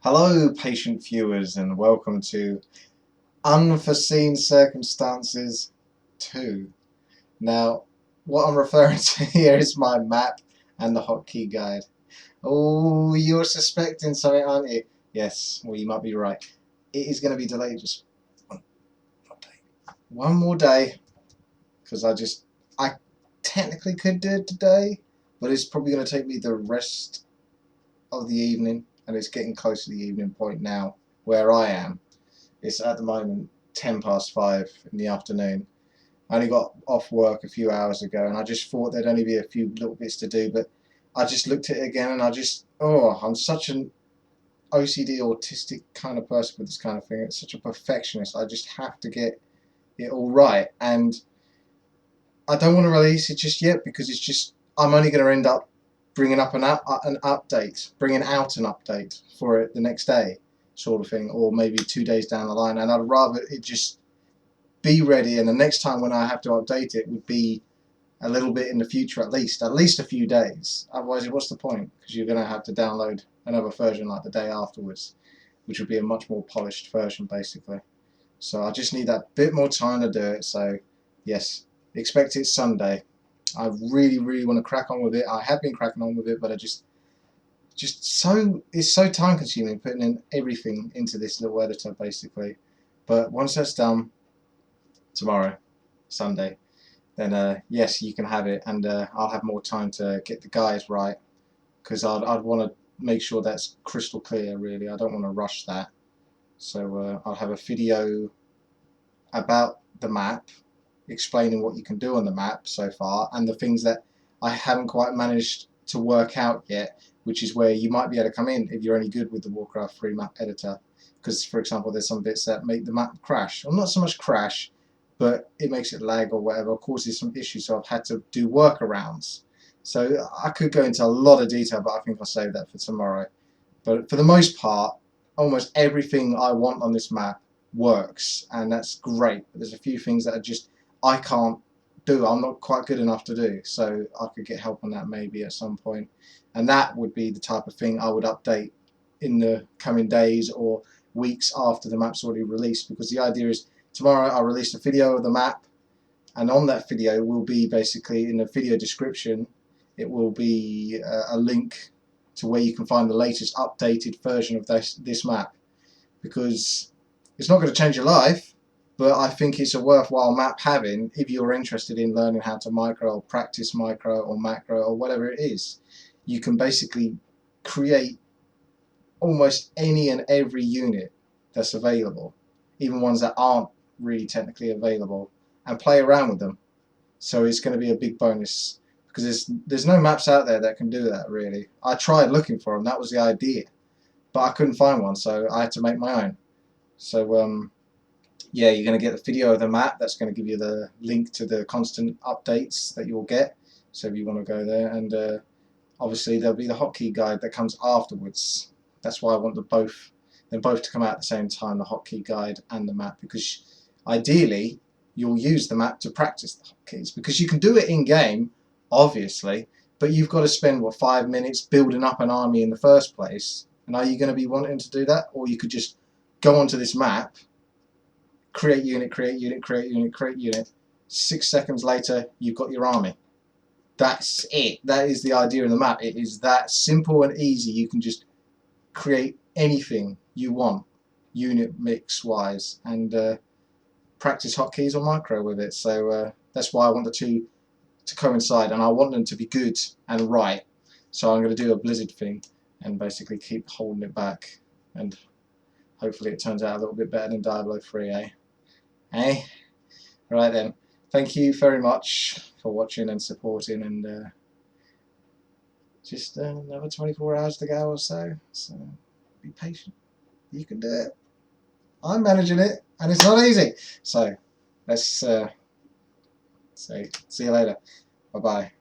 Hello, patient viewers, and welcome to Unforeseen Circumstances 2. Now, what I'm referring to here is my map and the hotkey guide. Oh, you're suspecting something, aren't you? Yes, well, you might be right. It is going to be delayed just one more day, because I technically could do it today, but it's probably going to take me the rest of the evening, and it's getting close to the evening point now, where I am. It's at the moment 5:10 in the afternoon. I only got off work a few hours ago, and I just thought there'd only be a few little bits to do, but I just looked at it again, and I'm such an OCD autistic kind of person with this kind of thing. It's such a perfectionist. I just have to get it all right, and I don't want to release it just yet because I'm only going to end up bringing out an update for it the next day, sort of thing, or maybe 2 days down the line. And I'd rather it just be ready, and the next time when I have to update it would be a little bit in the future, at least a few days. Otherwise, what's the point? Because you're going to have to download another version like the day afterwards, which would be a much more polished version, basically. So I just need that bit more time to do it. So yes, expect it Sunday. I really want to crack on with it. I have been cracking on with it, but it's so time consuming putting in everything into this little editor, basically. But once that's done, tomorrow, Sunday, then yes, you can have it, and I'll have more time to get the guys right, because I'd want to make sure that's crystal clear. Really, I don't want to rush that. So I'll have a video about the map, explaining what you can do on the map so far, and the things that I haven't quite managed to work out yet, which is where you might be able to come in if you're any good with the Warcraft 3 map editor. Because, for example, there's some bits that make the map crash, or not so much crash, but it makes it lag or whatever, causes some issues, so I've had to do workarounds. So I could go into a lot of detail, but I think I'll save that for tomorrow. But for the most part, almost everything I want on this map works, and that's great. But there's a few things that I can't do. I'm not quite good enough to do, so I could get help on that maybe at some point. And that would be the type of thing I would update in the coming days or weeks after the map's already released, because the idea is tomorrow I'll release a video of the map, and on that video will be basically, in the video description, it will be a link to where you can find the latest updated version of this map, because it's not going to change your life, but I think it's a worthwhile map having if you're interested in learning how to micro or practice micro or macro or whatever it is. You can basically create almost any and every unit that's available, even ones that aren't really technically available, and play around with them. So it's going to be a big bonus, because there's no maps out there that can do that, really. I tried looking for them, that was the idea, but I couldn't find one, so I had to make my own. So yeah, you're going to get the video of the map. That's going to give you the link to the constant updates that you'll get, so if you want to go there. And obviously there'll be the hotkey guide that comes afterwards. That's why I want them both to come out at the same time, the hotkey guide and the map, because ideally you'll use the map to practice the hotkeys, because you can do it in game, obviously, but you've got to spend, what, 5 minutes building up an army in the first place. And are you going to be wanting to do that? Or you could just go onto this map, create unit, create unit, create unit, create unit. 6 seconds later, you've got your army. That's it. That is the idea of the map. It is that simple and easy. You can just create anything you want, unit mix wise, and practice hotkeys or micro with it. So that's why I want the two to coincide, and I want them to be good and right. So I'm going to do a Blizzard thing and basically keep holding it back, and hopefully it turns out a little bit better than Diablo 3, eh? Eh? Right then. Thank you very much for watching and supporting, and just another 24 hours to go or so. So be patient. You can do it. I'm managing it, and it's not easy. So let's see you later. Bye bye.